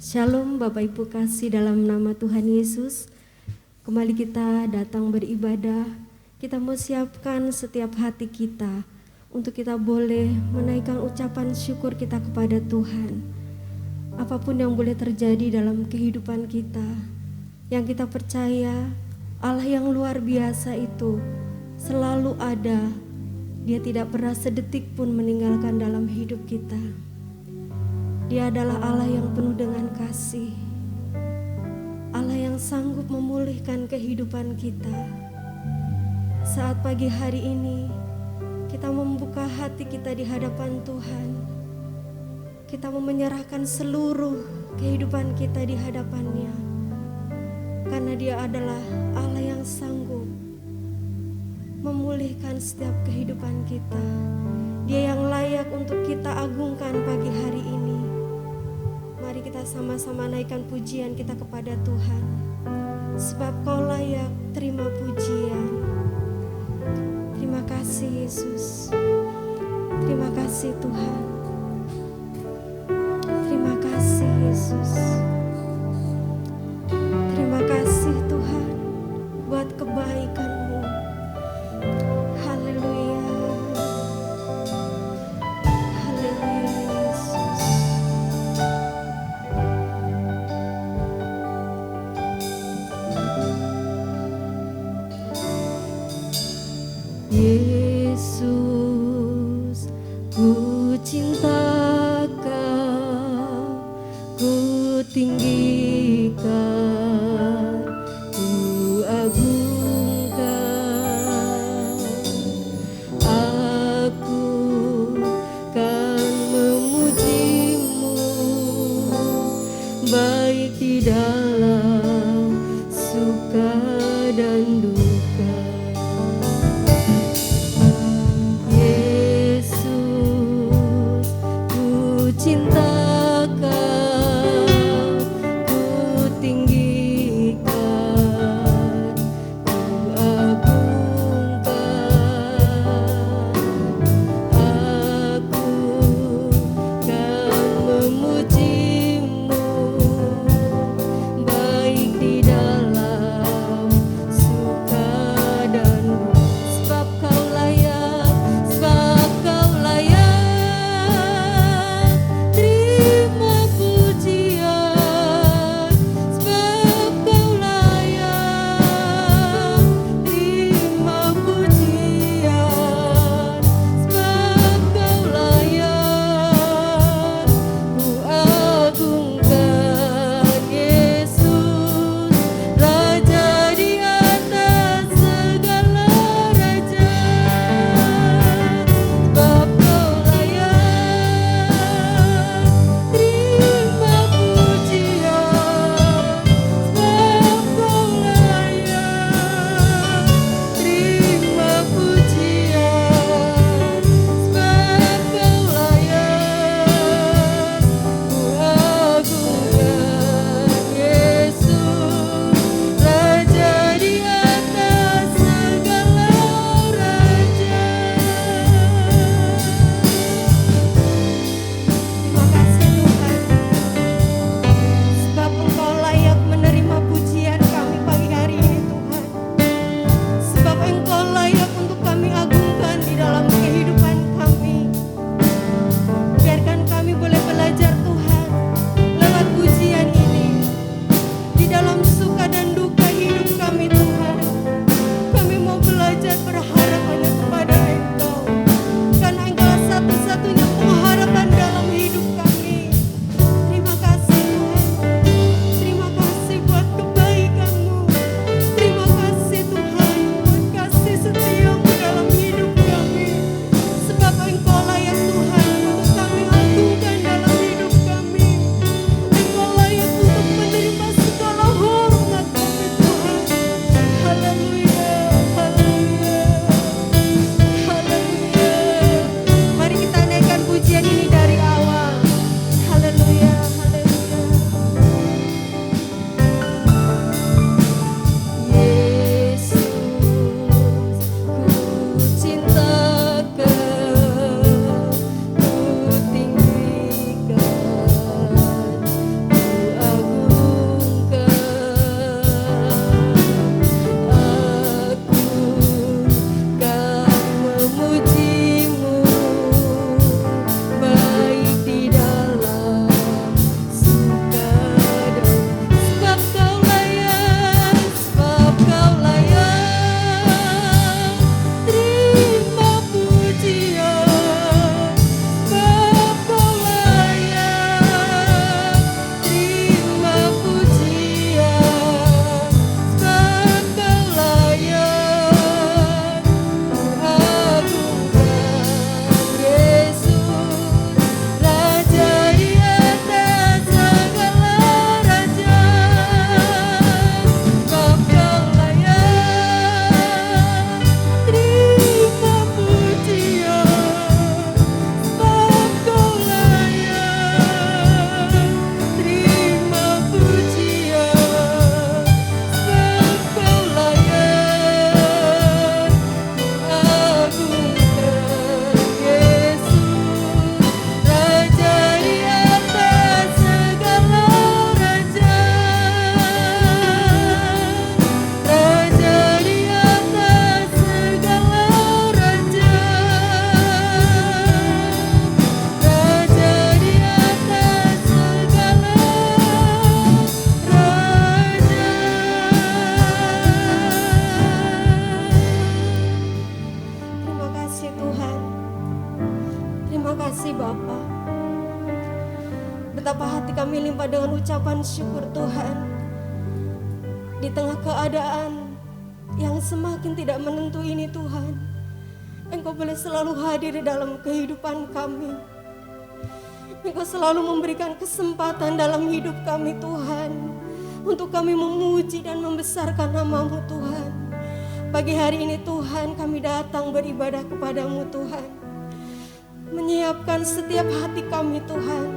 Shalom Bapak Ibu kasih dalam nama Tuhan Yesus. Kembali kita datang beribadah. Kita mau siapkan setiap hati kita untuk kita boleh menaikkan ucapan syukur kita kepada Tuhan. Apapun yang boleh terjadi dalam kehidupan kita, yang kita percaya Allah yang luar biasa itu selalu ada. Dia tidak pernah sedetik pun meninggalkan dalam hidup kita. Dia adalah Allah yang penuh dengan kasih, Allah yang sanggup memulihkan kehidupan kita. Saat pagi hari ini kita membuka hati kita di hadapan Tuhan, kita mau menyerahkan seluruh kehidupan kita di hadapan-Nya, karena Dia adalah Allah yang sanggup memulihkan setiap kehidupan kita. Dia yang layak untuk kita agungkan pagi hari ini. Mari kita sama-sama naikkan pujian kita kepada Tuhan, sebab Kau layak terima pujian. Terima kasih Yesus, terima kasih Tuhan, terima kasih Yesus, terima kasih Tuhan buat kebaikan-Mu. Haleluya, haleluya Yesus. Yesus, ku cinta Kau, ku tinggikan, ku agungkan. Aku kan memuji-Mu, baik di dalam suka dan duka. Cinta Kau, ku tinggikan, ku agungkan. Aku kan memuji-Mu, baik di dalam suka dengan ucapan syukur Tuhan. Di tengah keadaan yang semakin tidak menentu ini Tuhan, Engkau boleh selalu hadir di dalam kehidupan kami. Engkau selalu memberikan kesempatan dalam hidup kami Tuhan, untuk kami memuji dan membesarkan nama-Mu Tuhan. Pagi hari ini Tuhan, kami datang beribadah kepadamu Tuhan, menyiapkan setiap hati kami Tuhan,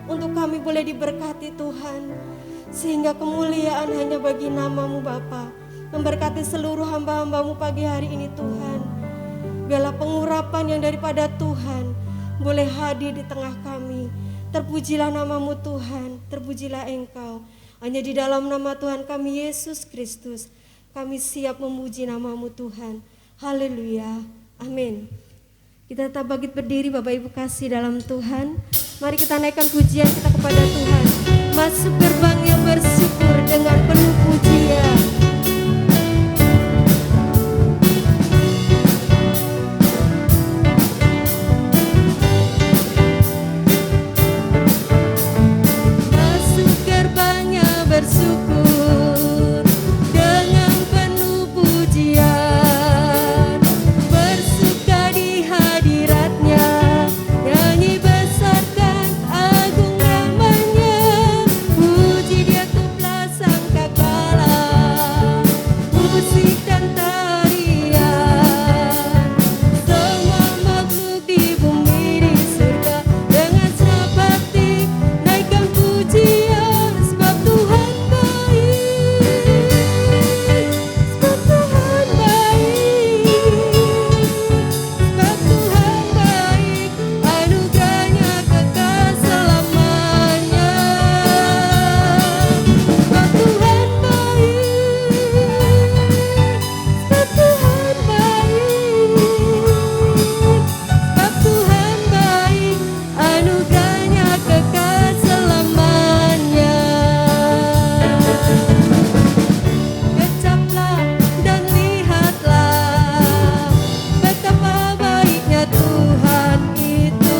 untuk kami boleh diberkati Tuhan, sehingga kemuliaan hanya bagi nama-Mu Bapa. Memberkati seluruh hamba-hamba-Mu pagi hari ini Tuhan. Biarlah pengurapan yang daripada Tuhan boleh hadir di tengah kami. Terpujilah nama-Mu Tuhan, terpujilah Engkau. Hanya di dalam nama Tuhan kami Yesus Kristus, kami siap memuji nama-Mu Tuhan. Haleluya, amin. Kita tetap bangkit berdiri Bapak Ibu kasih dalam Tuhan. Mari kita naikkan pujian kita kepada Tuhan. Masuk gerbang yang bersyukur dengan penuh pujian. Masuk gerbangnya bersyukur dengan penuh pujian. Bersuka di hadiratnya, nyanyi besarkan agung namanya. Puji dia kuplah sangkakala, musik dan tarian. Semua makhluk di bumi di surga dengan senang hati naikkan pujian. Sebab Tuhan baik, sebab Tuhan baik, sebab Tuhan baik, anugerahnya kekal selamanya. Sebab Tuhan baik, sebab Tuhan baik, sebab Tuhan baik, anugerahnya kekal selamanya. Kecaplah dan lihatlah betapa baiknya Tuhan itu.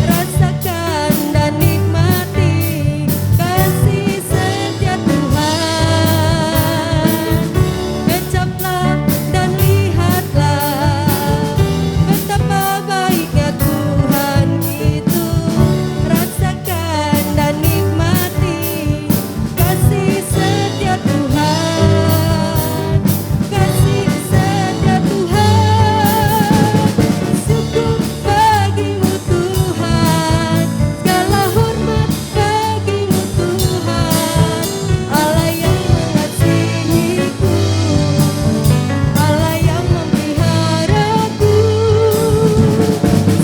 Rasakan dan nikmati kasih setia Tuhan. Kecaplah dan lihatlah betapa baiknya Tuhan itu. Rasakan dan nikmati kasih setia Tuhan. Kasih setia Tuhan. Syukur bagimu Tuhan, segala hormat bagimu Tuhan. Allah yang mengasihiku, Allah yang memeliharaku.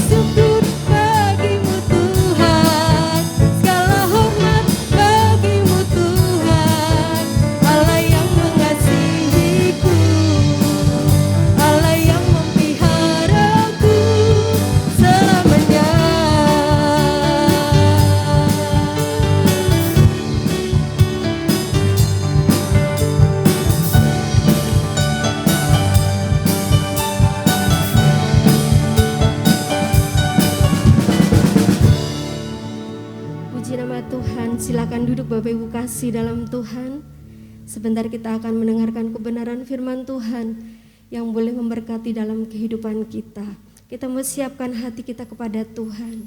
Syukur bagimu Tuhan, segala hormat bagimu Tuhan. Allah yang mengasihiku, Allah yang memeliharaku selamanya. Puji nama Tuhan. Silakan duduk Bapak Ibu kasih dalam Tuhan. Sebentar kita akan mendengarkan kebenaran firman Tuhan yang boleh memberkati dalam kehidupan kita. Kita mau siapkan hati kita kepada Tuhan.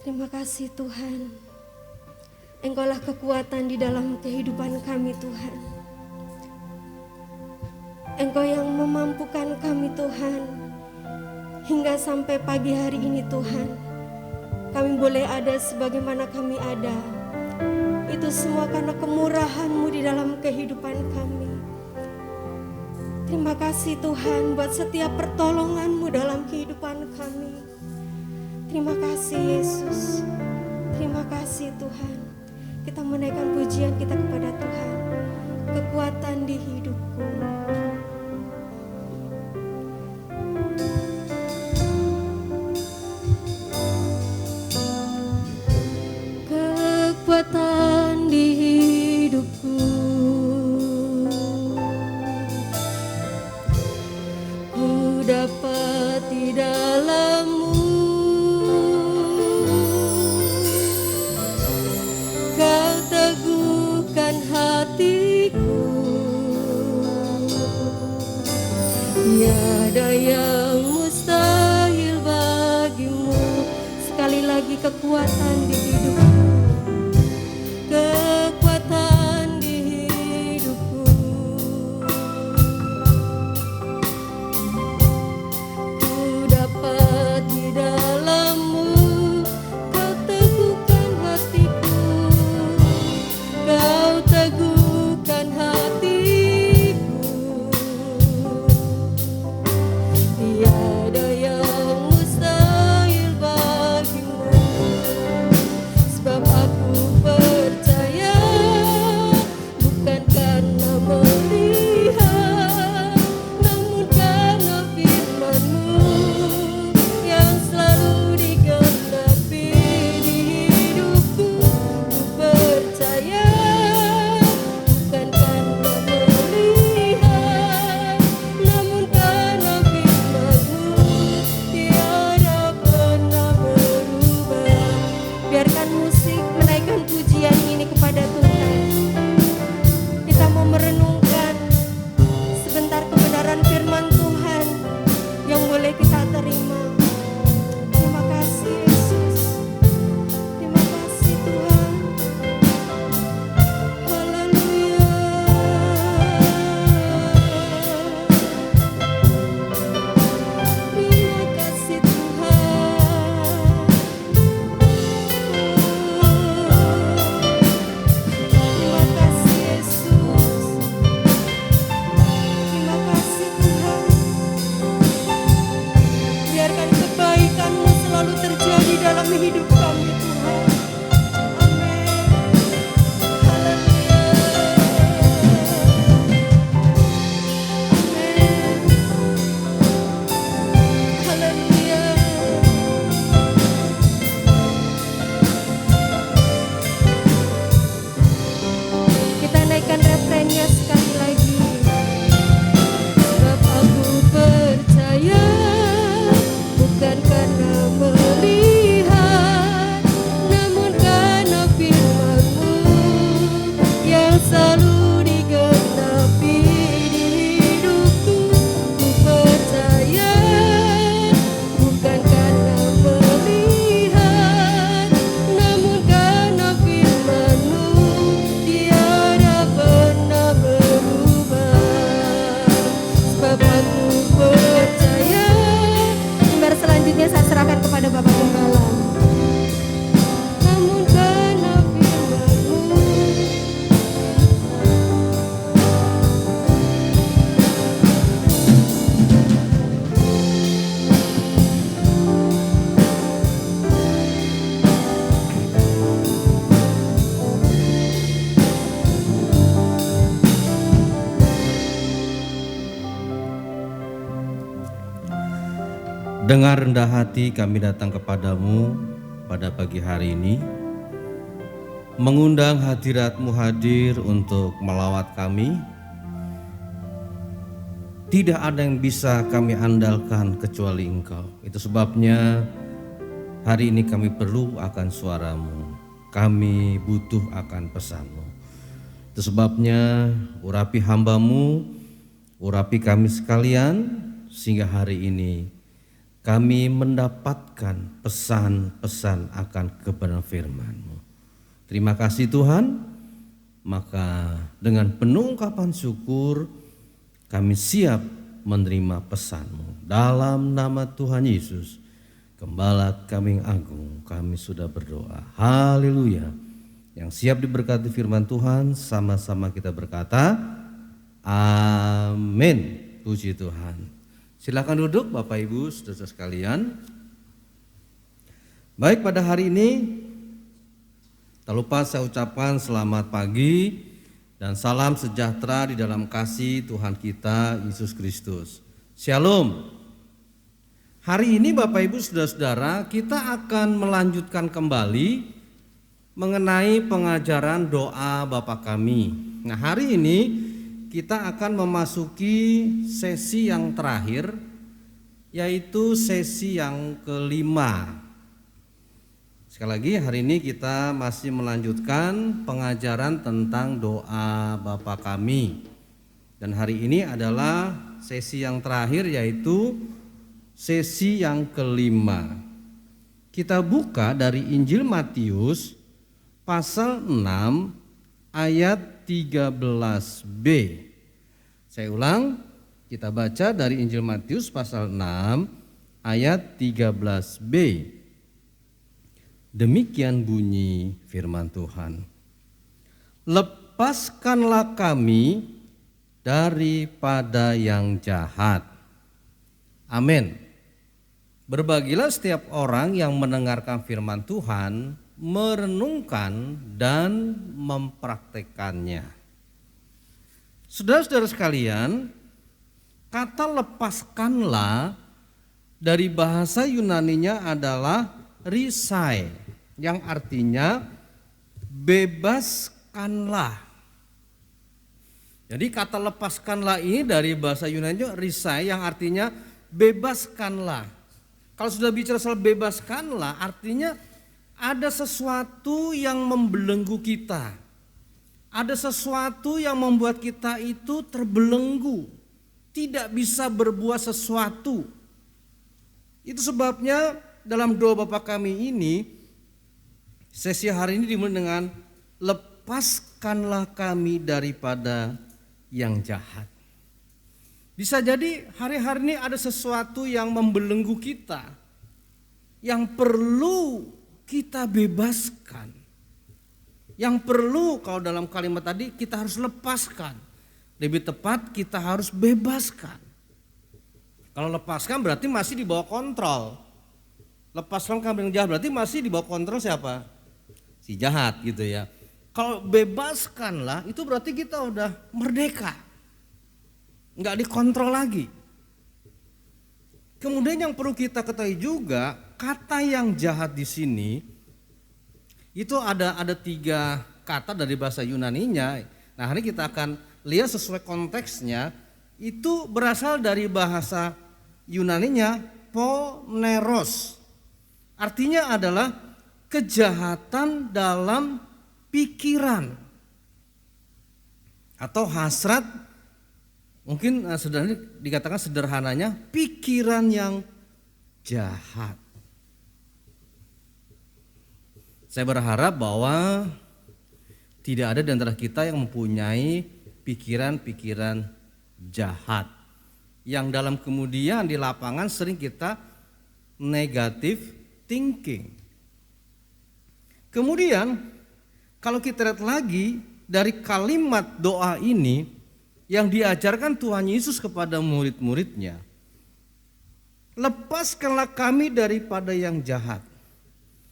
Terima kasih Tuhan. Engkaulah kekuatan di dalam kehidupan kami Tuhan. Engkau yang memampukan kami Tuhan, hingga sampai pagi hari ini Tuhan, kami boleh ada sebagaimana kami ada. Itu semua karena kemurahan-Mu di dalam kehidupan kami. Terima kasih Tuhan buat setiap pertolongan-Mu dalam kehidupan kami. Terima kasih Yesus. Terima kasih Tuhan. Kita menaikkan pujian kita kepada Tuhan. Kekuatan di hidupku. Kekuatan di hidupku, ku dapat di dalam-Mu. Tiada yang mustahil bagimu. Sekali lagi kekuatan di hidupku, kekuatan di hidupku. Ku dapat di dalammu, kau teguhkan hatiku, kau teguhkan hatiku. Tiada yang mustahil bagimu, sebab aku percaya, bukan karena melihat, namun karena firman-Mu yang selalu digenapi di hidupku. Ku percaya, bukan karena melihat, namun karena firman-Mu tiada pernah berubah. Biarkan musik menaikkan pujian ini kepada Tuhan. Kita mau merenungkan sebentar kebenaran firman Tuhan yang boleh kita terima. Terima kasih Yesus, terima kasih Tuhan. Haleluya. Terima kasih Tuhan. Terima kasih Yesus. Terima kasih Tuhan. Biarkan kebaikan-Mu selalu terjadi dalam hidup kami Tuhan. Amin. Haleluya. Amin. Haleluya. Kita naikkan refrennya sekali lagi. Sebab aku percaya, bukan karena melihat, namun karena firman-Mu yang selalu digenapi di hidupku. Ku percaya, bukan karena melihat, namun karena firman-Mu tiada pernah berubah. Sebab aku percaya. Mimbar selanjutnya saya serahkan kepada Bapak Gembala. Namun karena firman-Mu. Dengan rendah hati kami datang kepadamu pada pagi hari ini, mengundang hadirat-Mu hadir untuk melawat kami. Tidak ada yang bisa kami andalkan kecuali Engkau. Itu sebabnya hari ini kami perlu akan suara-Mu, kami butuh akan pesan-Mu. Itu sebabnya urapi hamba-Mu, urapi kami sekalian, sehingga hari ini kami mendapatkan pesan-pesan akan kebenaran firman-Mu. Terima kasih Tuhan. Maka dengan penuh ungkapan syukur kami siap menerima pesan-Mu. Dalam nama Tuhan Yesus, Gembala kami yang agung, kami sudah berdoa. Haleluya. Yang siap diberkati firman Tuhan, sama-sama kita berkata, amin. Puji Tuhan. Silakan duduk Bapak Ibu saudara sekalian. Baik, pada hari ini tak lupa saya ucapkan selamat pagi dan salam sejahtera di dalam kasih Tuhan kita Yesus Kristus. Shalom. Hari ini Bapak Ibu saudara-saudara, kita akan melanjutkan kembali mengenai pengajaran doa Bapa Kami. Nah, hari ini kita akan memasuki sesi yang terakhir, yaitu sesi yang kelima. Sekali lagi, hari ini kita masih melanjutkan pengajaran tentang doa Bapa Kami. Dan hari ini adalah sesi yang terakhir yaitu sesi yang kelima. Kita buka dari Injil Matius pasal 6 ayat 13b. Saya ulang, kita baca dari Injil Matius pasal 6 ayat 13b. Demikian bunyi firman Tuhan. Lepaskanlah kami daripada yang jahat. Amin. Berbahagialah setiap orang yang mendengarkan firman Tuhan, merenungkan dan mempraktekannya. Saudara-saudara sekalian, kata lepaskanlah dari bahasa Yunaninya adalah risai, yang artinya bebaskanlah. Jadi kata lepaskanlah ini dari bahasa Yunani risai, yang artinya bebaskanlah. Kalau sudah bicara soal bebaskanlah, artinya ada sesuatu yang membelenggu kita. Ada sesuatu yang membuat kita itu terbelenggu, tidak bisa berbuat sesuatu. Itu sebabnya dalam doa Bapa kami ini, sesi hari ini dimulai dengan lepaskanlah kami daripada yang jahat. Bisa jadi hari-hari ini ada sesuatu yang membelenggu kita, yang perlu kita bebaskan. Yang perlu, kalau dalam kalimat tadi, kita harus lepaskan. Lebih tepat, kita harus bebaskan. Kalau lepaskan berarti masih di bawah kontrol. Lepaskan kami yang jahat berarti masih di bawah kontrol siapa? Si jahat gitu ya. Kalau bebaskanlah itu berarti kita udah merdeka. Enggak dikontrol lagi. Kemudian yang perlu kita ketahui juga, kata yang jahat di sini itu ada 3 kata dari bahasa Yunaninya. Nah, hari kita akan lihat sesuai konteksnya. Itu berasal dari bahasa Yunaninya poneros. Artinya adalah kejahatan dalam pikiran atau hasrat. Mungkin sederhana dikatakan sederhananya pikiran yang jahat. Saya berharap bahwa tidak ada di antara kita yang mempunyai pikiran-pikiran jahat yang dalam kemudian di lapangan sering kita negative thinking. Kemudian kalau kita lihat lagi dari kalimat doa ini yang diajarkan Tuhan Yesus kepada murid-muridnya, lepaskanlah kami daripada yang jahat.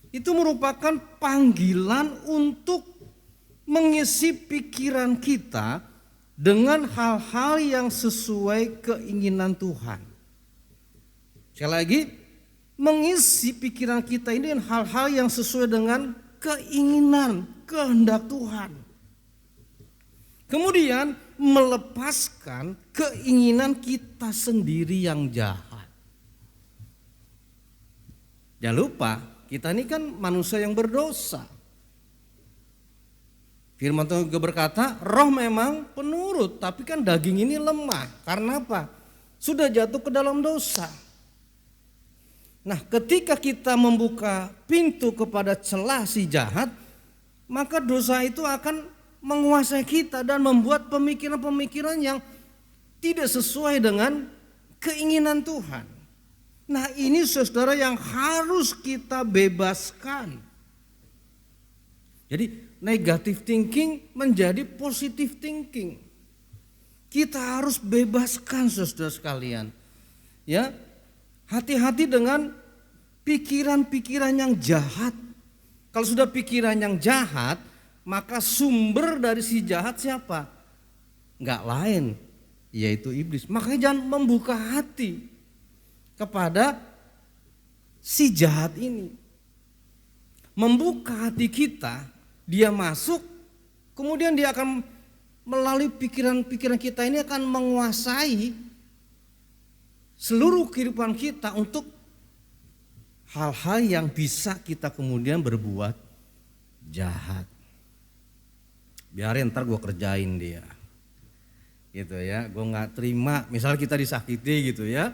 Itu merupakan panggilan untuk mengisi pikiran kita dengan hal-hal yang sesuai keinginan Tuhan. Sekali lagi, mengisi pikiran kita ini dengan hal-hal yang sesuai dengan keinginan, kehendak Tuhan. Kemudian melepaskan keinginan kita sendiri yang jahat. Jangan lupa, kita ini kan manusia yang berdosa. Firman Tuhan juga berkata, roh memang penurut, tapi kan daging ini lemah. Karena apa? Sudah jatuh ke dalam dosa. Nah, ketika kita membuka pintu kepada celah si jahat, maka dosa itu akan menguasai kita dan membuat pemikiran-pemikiran yang tidak sesuai dengan keinginan Tuhan. Nah, ini saudara yang harus kita bebaskan. Jadi negative thinking menjadi positive thinking. Kita harus bebaskan saudara sekalian. Ya, hati-hati dengan pikiran-pikiran yang jahat. Kalau sudah pikiran yang jahat, maka sumber dari si jahat siapa? Enggak lain, yaitu iblis. Makanya jangan membuka hati kepada si jahat ini. Membuka hati kita, dia masuk, kemudian dia akan melalui pikiran-pikiran kita ini akan menguasai seluruh kehidupan kita untuk hal-hal yang bisa kita kemudian berbuat jahat. Biarin ntar gue kerjain dia. gitu ya. Gue nggak terima, misal kita disakiti gitu ya.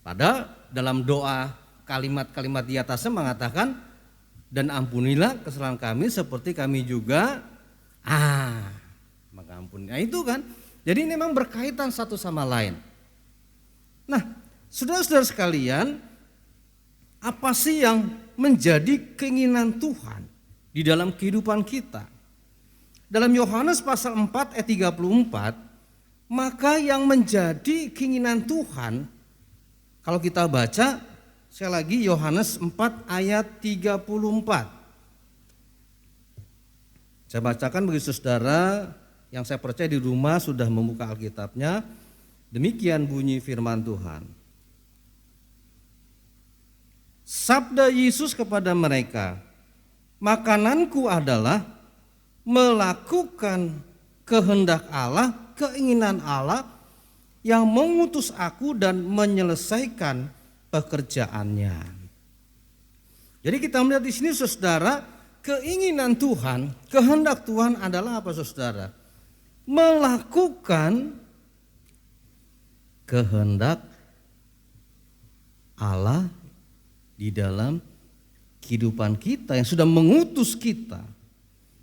Padahal dalam doa kalimat-kalimat di atasnya mengatakan, dan ampunilah kesalahan kami seperti kami juga maka ampuni. Nah itu kan, jadi ini memang berkaitan satu sama lain. Nah, saudara-saudara sekalian, apa sih yang menjadi keinginan Tuhan di dalam kehidupan kita? Dalam Yohanes pasal 4 ayat 34, maka yang menjadi keinginan Tuhan, kalau kita baca sekali lagi Yohanes 4 ayat 34. Saya bacakan bagi saudara yang saya percaya di rumah sudah membuka Alkitabnya. Demikian bunyi firman Tuhan. Sabda Yesus kepada mereka, makananku adalah melakukan kehendak Allah, keinginan Allah yang mengutus aku dan menyelesaikan pekerjaannya. Jadi kita melihat di sini saudara, keinginan Tuhan, kehendak Tuhan adalah apa saudara? Melakukan kehendak Allah di dalam kehidupan kita yang sudah mengutus kita,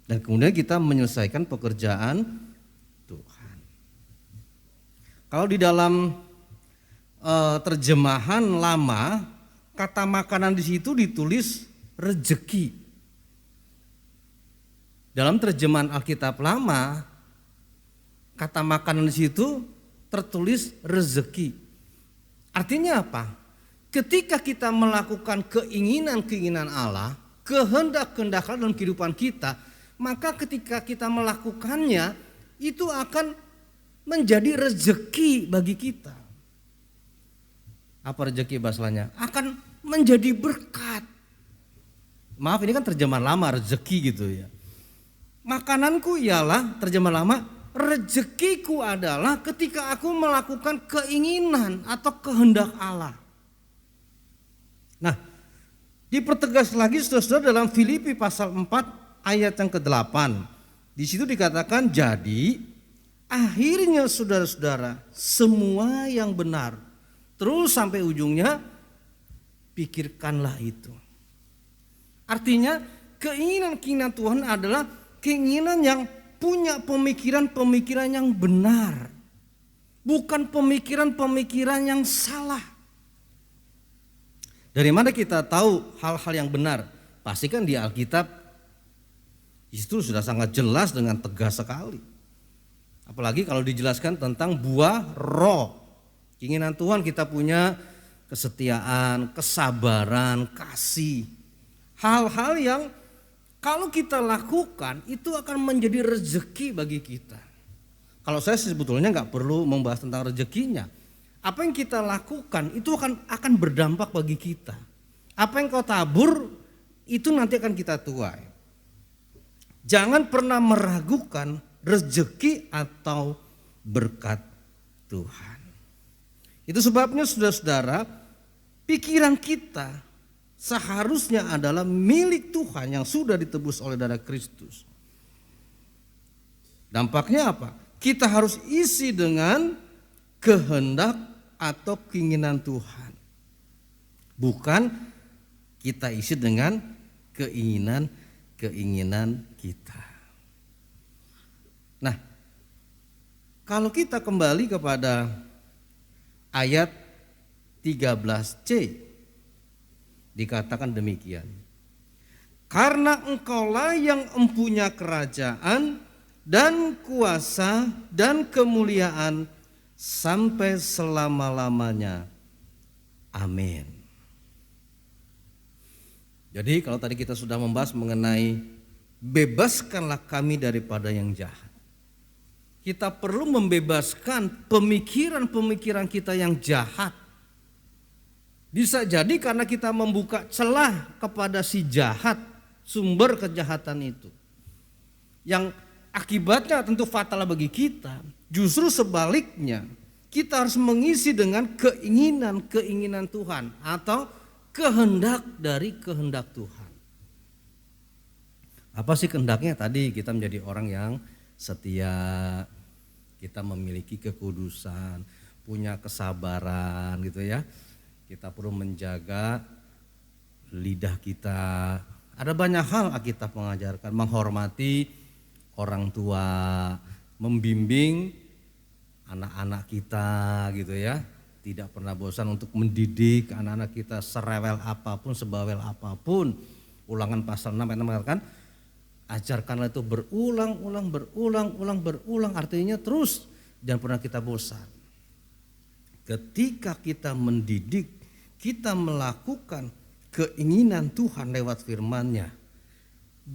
dan kemudian kita menyelesaikan pekerjaan Tuhan. Kalau di dalam terjemahan lama, kata makanan di situ ditulis rezeki. Dalam terjemahan Alkitab lama, kata makanan di situ tertulis rezeki. Artinya apa? Ketika kita melakukan keinginan-keinginan Allah, kehendak-kehendak Allah dalam kehidupan kita, maka ketika kita melakukannya, itu akan menjadi rezeki bagi kita. Apa rezeki bahasanya? Akan menjadi berkat. Maaf, ini kan terjemahan lama, rezeki gitu ya. Makananku ialah, terjemahan lama, rezekiku adalah ketika aku melakukan keinginan atau kehendak Allah. Nah, dipertegas lagi saudara-saudara dalam Filipi pasal 4 ayat yang ke-8. Di situ dikatakan, jadi akhirnya saudara-saudara, semua yang benar, terus sampai ujungnya, pikirkanlah itu. Artinya keinginan-keinginan Tuhan adalah keinginan yang punya pemikiran-pemikiran yang benar, bukan pemikiran-pemikiran yang salah. Dari mana kita tahu hal-hal yang benar? Pasti kan di Alkitab itu sudah sangat jelas dengan tegas sekali. Apalagi kalau dijelaskan tentang buah roh. Keinginan Tuhan kita punya kesetiaan, kesabaran, kasih. Hal-hal yang kalau kita lakukan itu akan menjadi rezeki bagi kita. Kalau saya sebetulnya nggak perlu membahas tentang rezekinya. Apa yang kita lakukan itu akan berdampak bagi kita. Apa yang kau tabur itu nanti akan kita tuai. Jangan pernah meragukan rezeki atau berkat Tuhan. Itu sebabnya saudara-saudara, pikiran kita seharusnya adalah milik Tuhan yang sudah ditebus oleh darah Kristus. Dampaknya apa? Kita harus isi dengan kehendak atau keinginan Tuhan. Bukan kita isi dengan keinginan kita. Nah, kalau kita kembali kepada ayat 13c, dikatakan demikian. Karena engkaulah yang empunya kerajaan dan kuasa dan kemuliaan sampai selama-lamanya. Amin. Jadi kalau tadi kita sudah membahas mengenai bebaskanlah kami daripada yang jahat. Kita perlu membebaskan pemikiran-pemikiran kita yang jahat. Bisa jadi karena kita membuka celah kepada si jahat, sumber kejahatan itu. Yang akibatnya tentu fatal bagi kita. Justru sebaliknya, kita harus mengisi dengan keinginan-keinginan Tuhan atau kehendak dari kehendak Tuhan. Apa sih kehendaknya? Tadi kita menjadi orang yang setia, Kita memiliki kekudusan, punya kesabaran gitu ya. Kita perlu menjaga lidah kita. Ada banyak hal Alkitab mengajarkan, menghormati orang tua, membimbing anak-anak kita gitu ya. Tidak pernah bosan untuk mendidik anak-anak kita serewel apapun, sebawel apapun. Ulangan pasal 6 ayat 6 mengatakan, ajarkanlah itu berulang, artinya terus, jangan pernah kita bosan. Ketika kita mendidik, kita melakukan keinginan Tuhan lewat firman-Nya,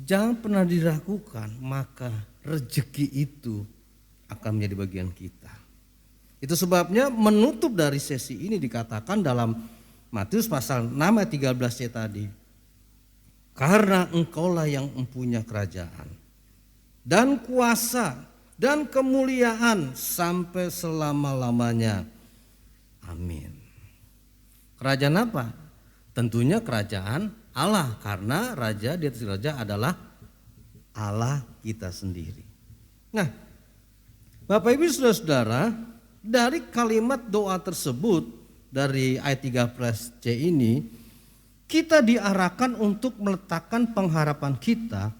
jangan pernah diragukan, maka rezeki itu akan menjadi bagian kita. Itu sebabnya menutup dari sesi ini dikatakan dalam Matius pasal 6 ayat 13 tadi, karena engkaulah yang mempunyai kerajaan dan kuasa dan kemuliaan sampai selama-lamanya. Amin. Kerajaan apa? Tentunya kerajaan Allah, karena raja di atas raja adalah Allah kita sendiri. Nah, Bapak Ibu Saudara-saudara, dari kalimat doa tersebut dari ayat 13C ini, kita diarahkan untuk meletakkan pengharapan kita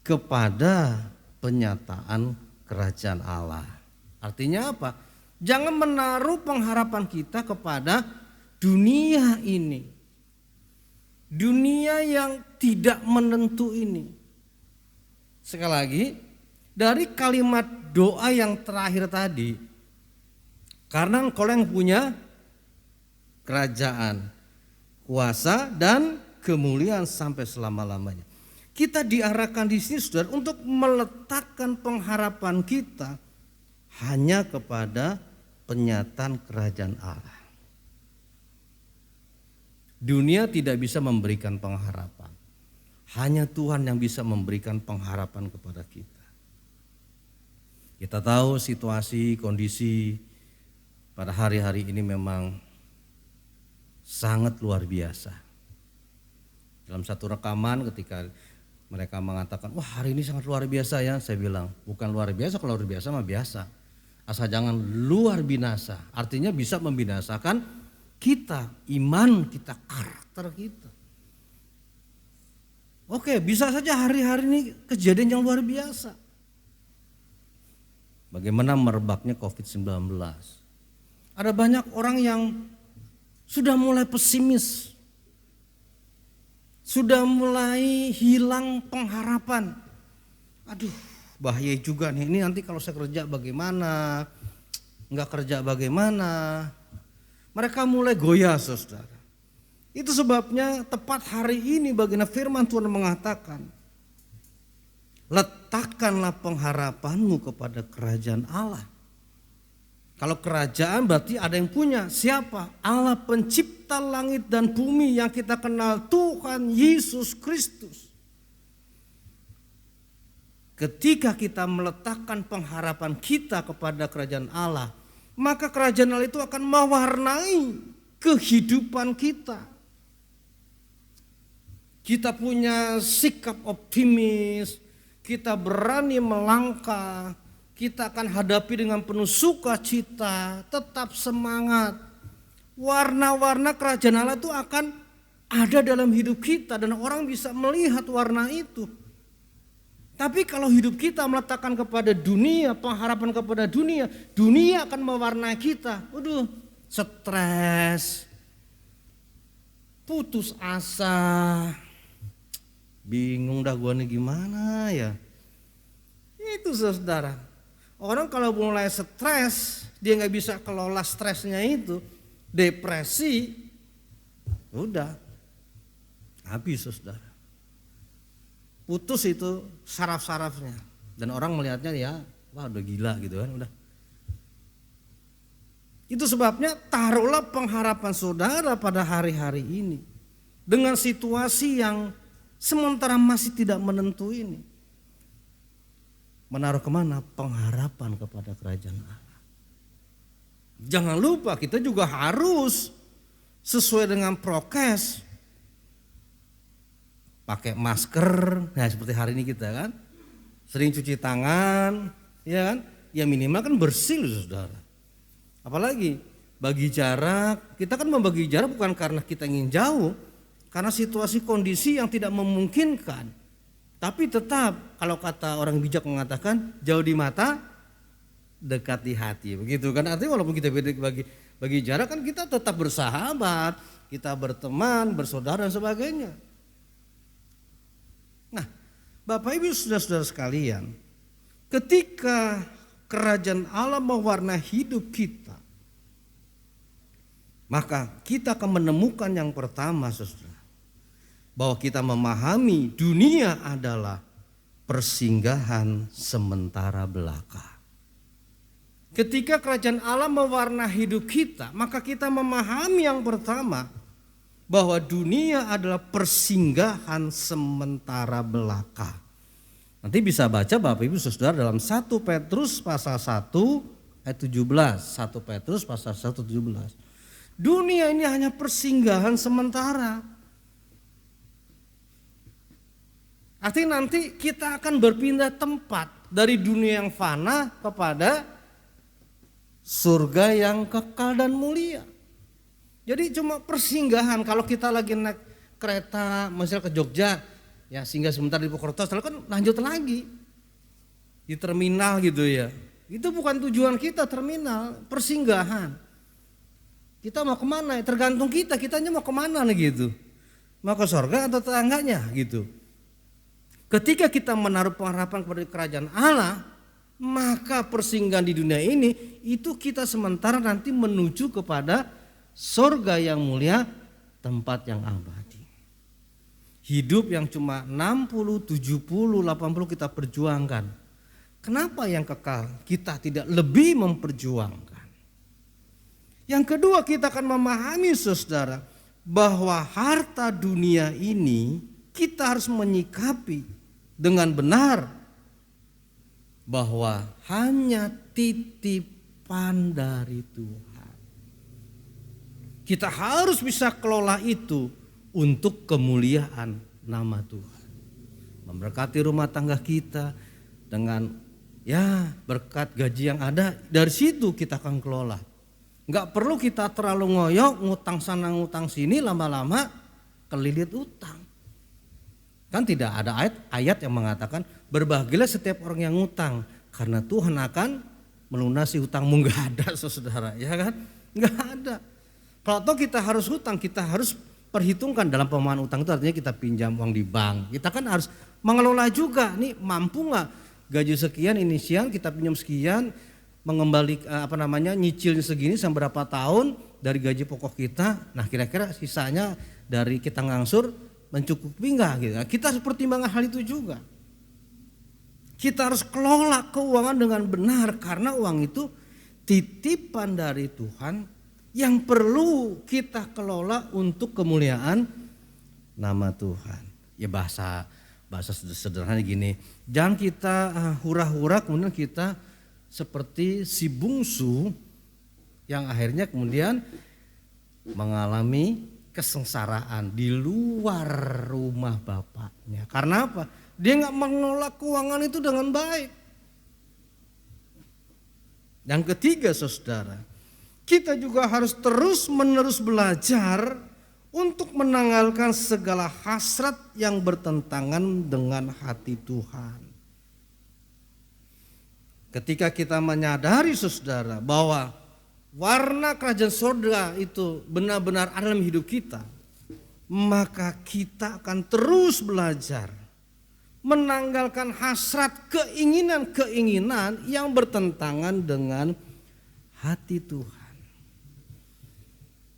kepada penyataan kerajaan Allah. Artinya apa? Jangan menaruh pengharapan kita kepada dunia ini. Dunia yang tidak menentu ini. Sekali lagi, dari kalimat doa yang terakhir tadi, karena engkau yang punya kerajaan, kuasa dan kemuliaan sampai selama-lamanya. Kita diarahkan di sini saudara untuk meletakkan pengharapan kita hanya kepada penyataan kerajaan Allah. Dunia tidak bisa memberikan pengharapan. Hanya Tuhan yang bisa memberikan pengharapan kepada kita. Kita tahu situasi, kondisi pada hari-hari ini memang sangat luar biasa. Dalam satu rekaman ketika mereka mengatakan, wah hari ini sangat luar biasa ya. Saya bilang, bukan luar biasa, kalau luar biasa mah biasa. Asal jangan luar binasa, artinya bisa membinasakan kita, iman kita, karakter kita. Oke, bisa saja hari-hari ini kejadian yang luar biasa. Bagaimana merebaknya COVID-19. Ada banyak orang yang sudah mulai pesimis, sudah mulai hilang pengharapan. Aduh, bahaya juga nih, ini nanti kalau saya kerja bagaimana, nggak kerja bagaimana. Mereka mulai goyah saudara. Itu sebabnya tepat hari ini baginda firman Tuhan mengatakan, letakkanlah pengharapanmu kepada kerajaan Allah. Kalau kerajaan berarti ada yang punya. Siapa? Allah pencipta langit dan bumi yang kita kenal, Tuhan Yesus Kristus. Ketika kita meletakkan pengharapan kita kepada kerajaan Allah, maka kerajaan Allah itu akan mewarnai kehidupan kita. Kita punya sikap optimis, kita berani melangkah, kita akan hadapi dengan penuh sukacita, tetap semangat. Warna-warna kerajaan Allah itu akan ada dalam hidup kita dan orang bisa melihat warna itu. Tapi kalau hidup kita meletakkan kepada dunia, pengharapan kepada dunia, dunia akan mewarnai kita. Waduh, stres, putus asa, bingung dah gua nih gimana ya. Itu saudara. Orang kalau mulai stres, dia nggak bisa kelola stresnya itu, depresi, udah habis saudara. Putus itu saraf-sarafnya dan orang melihatnya ya, wah udah gila gitu kan, udah. Itu sebabnya taruhlah pengharapan saudara pada hari-hari ini dengan situasi yang sementara masih tidak menentu ini. Menaruh kemana? Pengharapan kepada kerajaan Allah. Jangan lupa kita juga harus sesuai dengan prokes. Pakai masker, nah seperti hari ini kita kan. Sering cuci tangan, ya kan. ya minimal kan bersih loh saudara. Apalagi bagi jarak, kita kan membagi jarak bukan karena kita ingin jauh, karena situasi kondisi yang tidak memungkinkan. Tapi tetap kalau kata orang bijak mengatakan jauh di mata, dekat di hati, begitu kan? Artinya walaupun kita bagi jarak kan kita tetap bersahabat, kita berteman, bersaudara dan sebagainya. Nah, Bapak Ibu saudara-saudara sekalian, ketika kerajaan Allah mewarnai hidup kita, maka kita akan menemukan yang pertama saudara, bahwa kita memahami dunia adalah persinggahan sementara belaka. Ketika kerajaan Allah mewarnai hidup kita, maka kita memahami yang pertama, bahwa dunia adalah persinggahan sementara belaka. Nanti bisa baca Bapak Ibu saudara dalam 1 Petrus pasal 1 ayat 17. 1 Petrus pasal 1 17. Dunia ini hanya persinggahan sementara. Artinya nanti kita akan berpindah tempat dari dunia yang fana kepada surga yang kekal dan mulia. Jadi cuma persinggahan. Kalau kita lagi naik kereta misalnya ke Jogja, ya singgah sebentar di Purwokerto, setelah kan lanjut lagi di terminal gitu ya. Itu bukan tujuan kita terminal, persinggahan. Kita mau kemana? Tergantung kitanya mau kemana nih gitu. Mau ke surga atau tetangganya gitu. Ketika kita menaruh pengharapan kepada kerajaan Allah, maka persinggahan di dunia ini itu kita sementara nanti menuju kepada surga yang mulia, tempat yang abadi. Hidup yang cuma 60, 70, 80 kita perjuangkan. Kenapa yang kekal kita tidak lebih memperjuangkan? Yang kedua, kita akan memahami saudara, bahwa harta dunia ini kita harus menyikapi dengan benar, bahwa hanya titipan dari Tuhan. Kita harus bisa kelola itu untuk kemuliaan nama Tuhan. Memberkati rumah tangga kita dengan ya berkat gaji yang ada, dari situ kita akan kelola. Enggak perlu kita terlalu ngoyok, ngutang sana ngutang sini, lama-lama kelilit utang. Kan tidak ada ayat yang mengatakan berbahagialah setiap orang yang ngutang, karena Tuhan akan melunasi hutangmu. Enggak ada saudara, ya kan? Enggak ada. Kalau toh kita harus hutang, kita harus perhitungkan dalam pemahaman utang itu artinya kita pinjam uang di bank. Kita kan harus mengelola juga, nih mampu nggak gaji sekian inisial kita pinjam sekian, mengembalik nyicilnya segini sampai berapa tahun dari gaji pokok kita. Nah kira-kira sisanya dari kita ngangsur mencukupi enggak gitu. Nah, kita harus pertimbangkan hal itu juga. Kita harus kelola keuangan dengan benar karena uang itu titipan dari Tuhan yang perlu kita kelola untuk kemuliaan nama Tuhan. Ya bahasa sederhana gini, jangan kita hura-hura kemudian kita seperti si bungsu yang akhirnya kemudian mengalami kesengsaraan di luar rumah bapaknya. Karena apa? Dia nggak mengelola keuangan itu dengan baik. Yang ketiga saudara, kita juga harus terus-menerus belajar untuk menanggalkan segala hasrat yang bertentangan dengan hati Tuhan. Ketika kita menyadari saudara bahwa warna kerajaan surga itu benar-benar ada dalam hidup kita, maka kita akan terus belajar menanggalkan hasrat keinginan-keinginan yang bertentangan dengan hati Tuhan.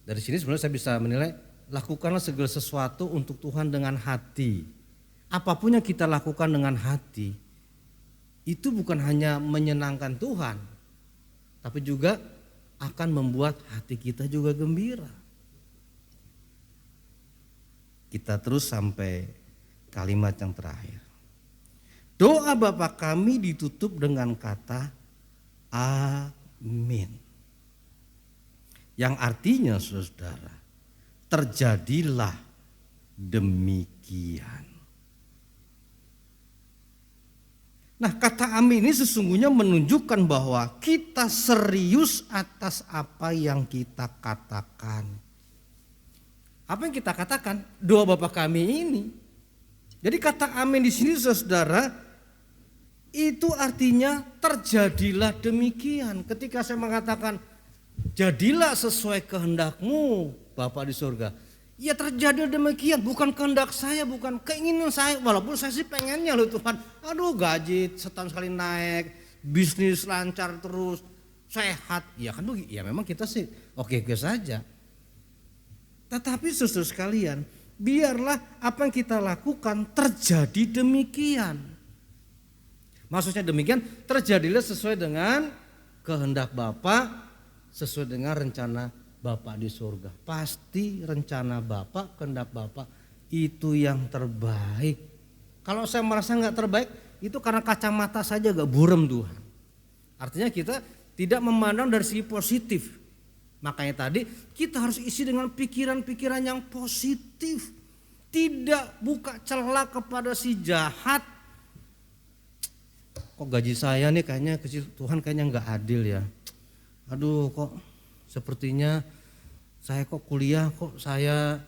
Dari sini sebenarnya saya bisa menilai, lakukanlah segala sesuatu untuk Tuhan dengan hati. Apapun yang kita lakukan dengan hati, itu bukan hanya menyenangkan Tuhan, tapi juga akan membuat hati kita juga gembira. Kita terus sampai kalimat yang terakhir. Doa Bapa kami ditutup dengan kata amin. Yang artinya saudara, terjadilah demikian. Nah, kata amin ini sesungguhnya menunjukkan bahwa kita serius atas apa yang kita katakan. Apa yang kita katakan? Doa Bapa kami ini. Jadi kata amin di sini saudara, itu artinya terjadilah demikian. Ketika saya mengatakan jadilah sesuai kehendakmu Bapa di surga, ya terjadi demikian, bukan kehendak saya, bukan keinginan saya. Walaupun saya sih pengennya loh Tuhan, aduh gaji setahun sekali naik, bisnis lancar terus, sehat. Ya kan ya memang kita sih oke-oke saja. Tetapi saudara sekalian, biarlah apa yang kita lakukan terjadi demikian. Maksudnya demikian, terjadilah sesuai dengan kehendak Bapa, sesuai dengan rencana Bapa di surga. Pasti rencana Bapa, kehendak Bapa itu yang terbaik. Kalau saya merasa nggak terbaik, itu karena kacamata saja gak burem Tuhan. Artinya kita tidak memandang dari segi positif. Makanya tadi kita harus isi dengan pikiran-pikiran yang positif. Tidak buka celah kepada si jahat. Kok gaji saya nih kayaknya kecil, Tuhan kayaknya nggak adil ya. Aduh kok sepertinya saya kok kuliah, kok saya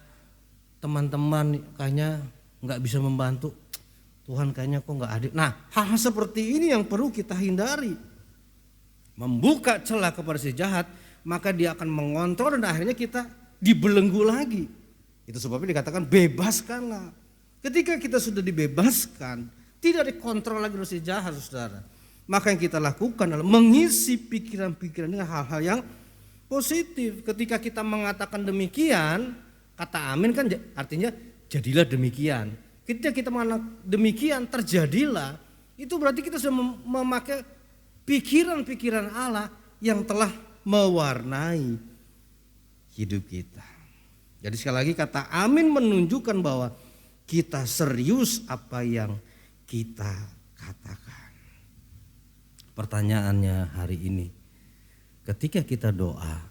teman-teman kayaknya nggak bisa membantu. Tuhan kayaknya kok nggak adil. Nah, hal seperti ini yang perlu kita hindari. Membuka celah kepada si jahat, maka dia akan mengontrol dan akhirnya kita dibelenggu lagi. Itu sebabnya dikatakan bebaskanlah. Ketika kita sudah dibebaskan, tidak dikontrol lagi oleh si jahat, saudara, maka yang kita lakukan adalah mengisi pikiran-pikiran dengan hal-hal yang positif. Ketika kita mengatakan demikian, kata amin kan artinya jadilah demikian. Ketika kita mengatakan demikian terjadilah, itu berarti kita sudah memakai pikiran-pikiran Allah yang telah mewarnai hidup kita. Jadi sekali lagi kata amin menunjukkan bahwa kita serius apa yang kita katakan. Pertanyaannya hari ini, ketika kita doa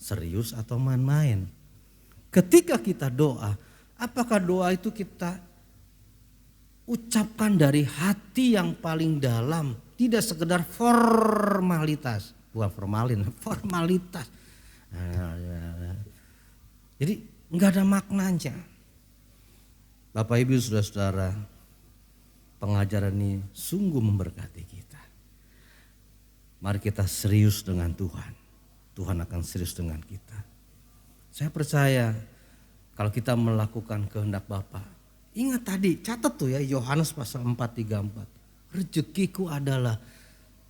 serius atau main-main? Ketika kita doa, apakah doa itu kita ucapkan dari hati yang paling dalam, tidak sekedar formalitas, bukan formalitas. Jadi nggak ada maknanya. Bapak Ibu saudara-saudara, pengajaran ini sungguh memberkati kita. Mari kita serius dengan Tuhan. Tuhan akan serius dengan kita. Saya percaya kalau kita melakukan kehendak Bapa. Ingat tadi, catat tuh ya Yohanes pasal 4:34. Rezekiku adalah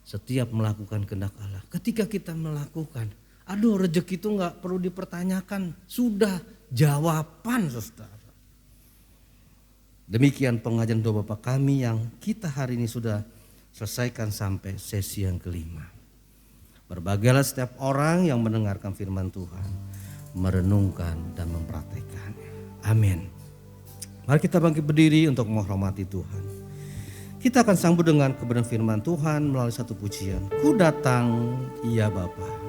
setiap melakukan kehendak Allah. Ketika kita melakukan, aduh rezeki itu gak perlu dipertanyakan. Sudah jawaban saudara. Demikian pengajaran doa Bapa kami yang kita hari ini sudah selesaikan sampai sesi yang kelima. Berbahagialah setiap orang yang mendengarkan firman Tuhan, merenungkan dan mempraktekannya. Amin. Mari kita bangkit berdiri untuk menghormati Tuhan. Kita akan sambut dengan kebenaran firman Tuhan melalui satu pujian. Ku datang ya Bapa.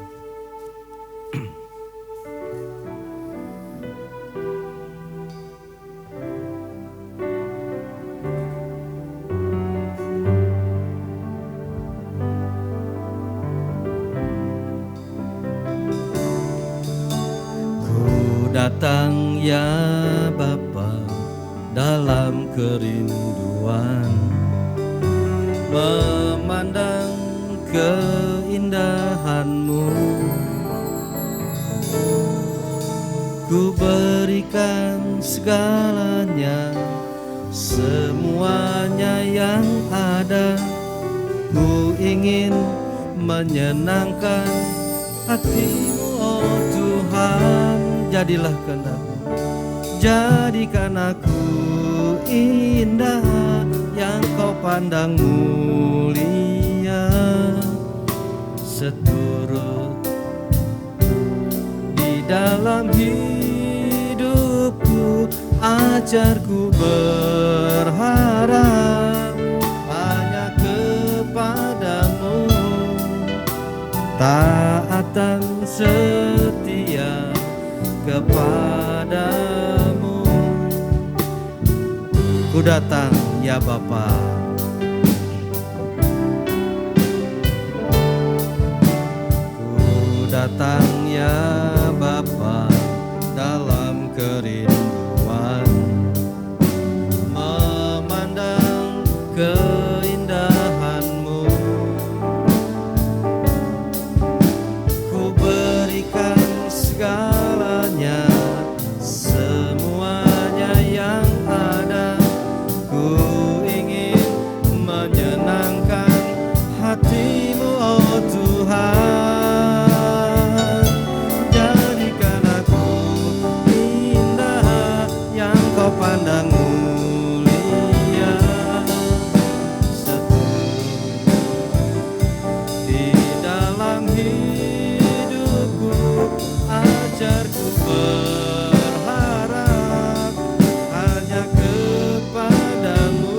Datang ya Bapa dalam kerinduan, memandang keindahan-Mu. Ku berikan segalanya, semuanya yang ada. Ku ingin menyenangkan hati-Mu, oh Tuhan. Jadilah kehendak-Mu, jadikan aku indah yang Kau pandang mulia, seturut di dalam hidupku. Ajarku berharap hanya kepadamu, taat dan setia kepadamu. Ku datang ya Bapa, menyenangkan hatimu, oh Tuhan. Jadikan aku indah yang kau pandang mulia, setia di dalam hidupku. Ajarku berharap hanya kepadamu,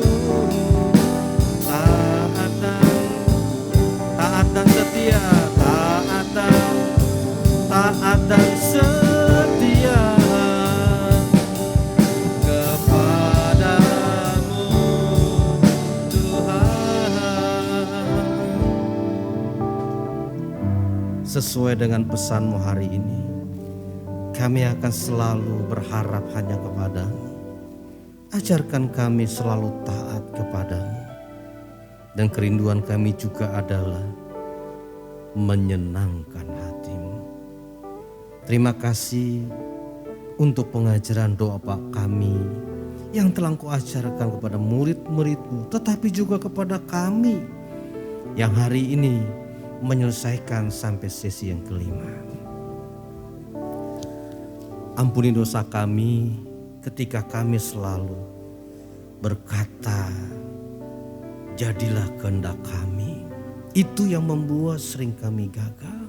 taat dan setia, taat dan setia kepadamu, Tuhan. Sesuai dengan pesan-Mu hari ini, kami akan selalu berharap hanya kepadamu. Ajarkan kami selalu taat kepadamu. Dan kerinduan kami juga adalah menyenangkan hatimu. Terima kasih untuk pengajaran doa Pak kami yang telah Kau ajarkan kepada murid-murid-Mu, tetapi juga kepada kami yang hari ini menyelesaikan sampai sesi yang kelima. Ampuni dosa kami ketika kami selalu berkata, jadilah kehendak kami. Itu yang membuat sering kami gagal.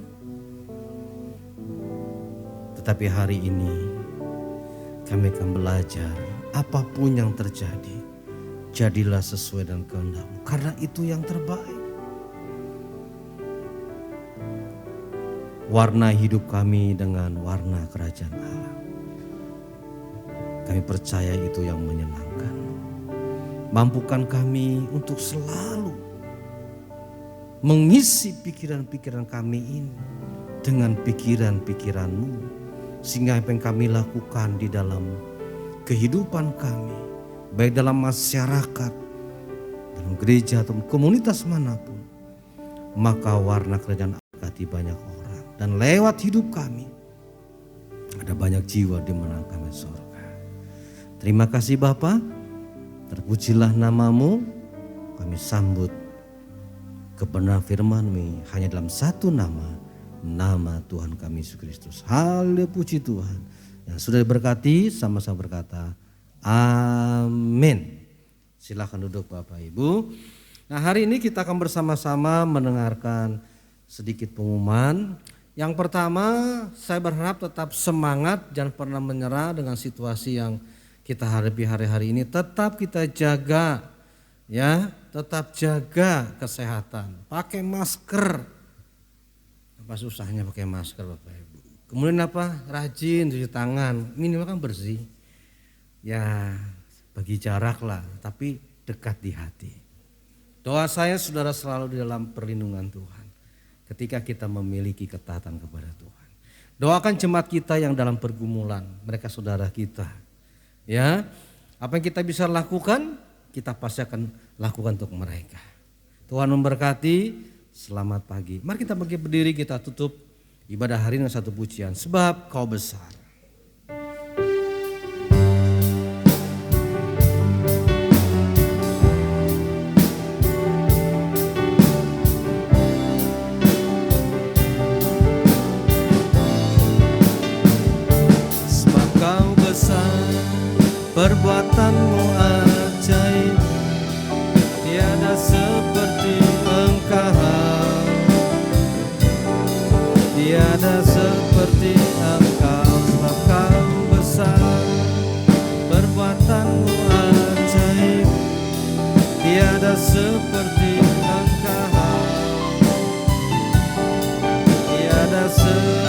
Tetapi hari ini kami akan belajar, apapun yang terjadi, jadilah sesuai dengan kehendak-Mu, karena itu yang terbaik. Warna hidup kami dengan warna kerajaan Allah. Kami percaya itu yang menyenangkan. Mampukan kami untuk selalu mengisi pikiran-pikiran kami ini dengan pikiran-pikiran-Mu, sehingga apa yang kami lakukan di dalam kehidupan kami, baik dalam masyarakat, dalam gereja atau komunitas manapun, maka warna kerajaan Allah di banyak orang. Dan lewat hidup kami ada banyak jiwa dimenangkan di surga. Terima kasih Bapa, terpujilah nama-Mu. Kami sambut kebenaran firman-Mu hanya dalam satu nama, nama Tuhan kami Yesus Kristus. Haleluya, puji Tuhan. Yang sudah diberkati sama-sama berkata amin. Silakan duduk Bapak Ibu. Nah, hari ini kita akan bersama-sama mendengarkan sedikit pengumuman. Yang pertama, saya berharap tetap semangat, jangan pernah menyerah dengan situasi yang kita hadapi hari-hari ini. Tetap kita jaga, ya, tetap jaga kesehatan. Pakai masker. Apa susahnya pakai masker Bapak Ibu? Kemudian apa? Rajin cuci tangan, minimal kan bersih. Ya, bagi jarak lah, tapi dekat di hati. Doa saya saudara selalu di dalam perlindungan Tuhan. Ketika kita memiliki ketaatan kepada Tuhan. Doakan jemaat kita yang dalam pergumulan, mereka saudara kita. Ya, apa yang kita bisa lakukan, kita pasti akan lakukan untuk mereka. Tuhan memberkati, selamat pagi. Mari kita bangkit berdiri, kita tutup ibadah hari ini dengan satu pujian. Sebab Kau besar. Perbuatan-Mu ajaib, tiada seperti Engkau, tiada seperti Engkau, sebab Kau besar. Perbuatan-Mu ajaib, tiada seperti Engkau, tiada seperti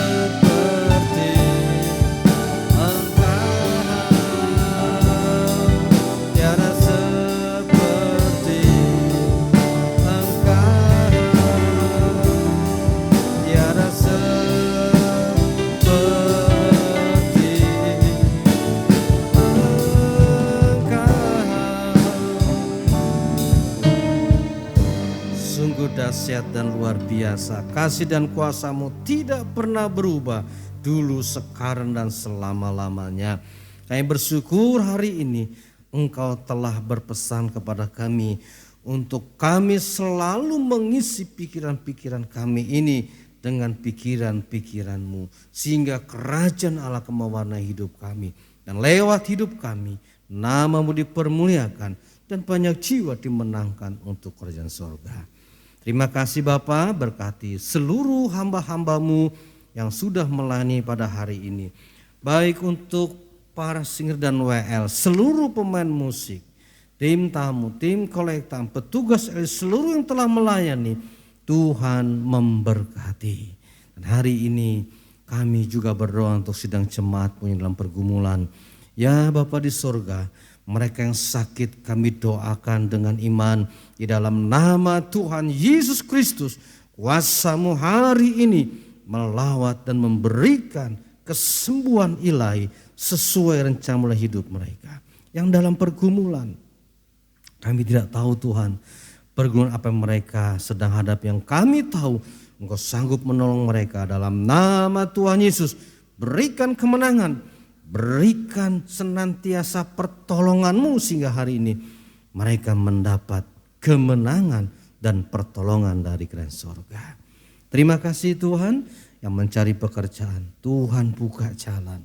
dahsyat dan luar biasa. Kasih dan kuasa-Mu tidak pernah berubah, dulu, sekarang, dan selama-lamanya. Kami bersyukur hari ini Engkau telah berpesan kepada kami untuk kami selalu mengisi pikiran-pikiran kami ini dengan pikiran-pikiran-Mu, sehingga kerajaan Allah mewarnai hidup kami, dan lewat hidup kami nama-Mu dipermuliakan dan banyak jiwa dimenangkan untuk kerajaan sorga. Terima kasih Bapa, berkati seluruh hamba-hamba-Mu yang sudah melayani pada hari ini, baik untuk para singer dan WL, seluruh pemain musik, tim tamu, tim kolektan, petugas seluruh yang telah melayani. Tuhan memberkati. Dan hari ini kami juga berdoa untuk sidang jemaat-Mu yang dalam pergumulan. Ya Bapa di sorga, mereka yang sakit kami doakan dengan iman di dalam nama Tuhan Yesus Kristus. Kuasa-Mu hari ini melawat dan memberikan kesembuhan ilahi sesuai rencana hidup mereka. Yang dalam pergumulan, kami tidak tahu Tuhan pergumulan apa yang mereka sedang hadapi, yang kami tahu Engkau sanggup menolong mereka. Dalam nama Tuhan Yesus, berikan kemenangan, berikan senantiasa pertolongan-Mu sehingga hari ini mereka mendapat kemenangan dan pertolongan dari kerajaan sorga. Terima kasih Tuhan yang mencari pekerjaan, Tuhan buka jalan.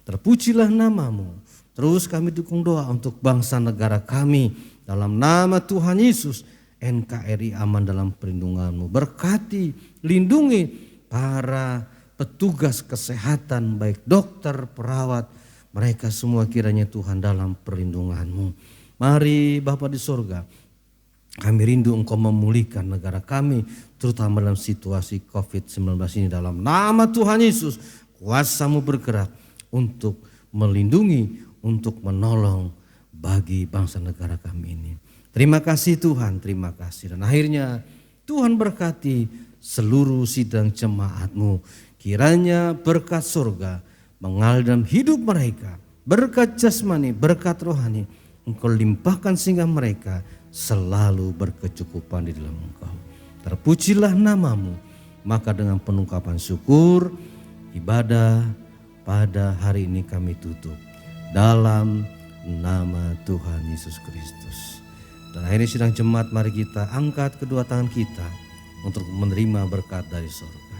Terpujilah nama-Mu. Terus kami dukung doa untuk bangsa negara kami. Dalam nama Tuhan Yesus, NKRI aman dalam perlindungan-Mu. Berkati, lindungi para petugas kesehatan, baik dokter, perawat, mereka semua kiranya Tuhan dalam perlindungan-Mu. Mari Bapa di sorga, kami rindu Engkau memulihkan negara kami, terutama dalam situasi COVID-19 ini. Dalam nama Tuhan Yesus, kuasa-Mu bergerak untuk melindungi, untuk menolong bagi bangsa negara kami ini. Terima kasih Tuhan, terima kasih. Dan akhirnya Tuhan berkati seluruh sidang jemaat-Mu. Kiranya berkat surga mengalir dalam hidup mereka. Berkat jasmani, berkat rohani, Engkau limpahkan sehingga mereka selalu berkecukupan di dalam Engkau. Terpujilah nama-Mu. Maka dengan penungkapan syukur, ibadah pada hari ini kami tutup. Dalam nama Tuhan Yesus Kristus. Dan akhirnya sidang jemaat, mari kita angkat kedua tangan kita untuk menerima berkat dari surga.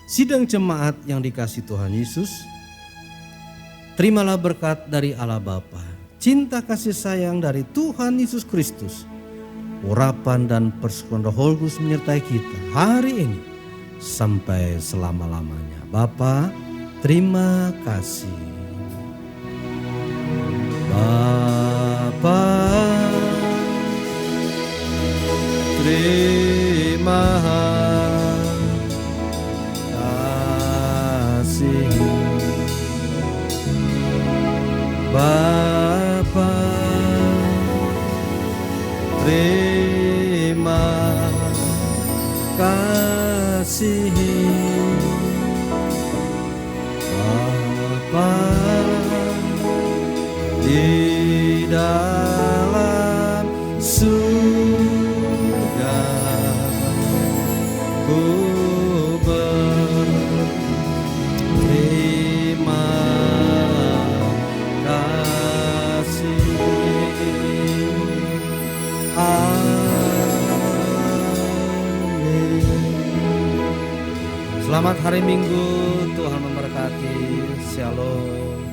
Sidang jemaat yang dikasihi Tuhan Yesus, terimalah berkat dari Allah Bapa, cinta kasih sayang dari Tuhan Yesus Kristus, urapan dan persekutuan Roh Kudus menyertai kita hari ini sampai selama-lamanya. Bapa, terima kasih. Bapa, terima kasih. Bapa, terima kasih. Bapa di dalam surga, ku berterima kasih. Amin. Selamat hari Minggu, Tuhan memberkati. Shalom.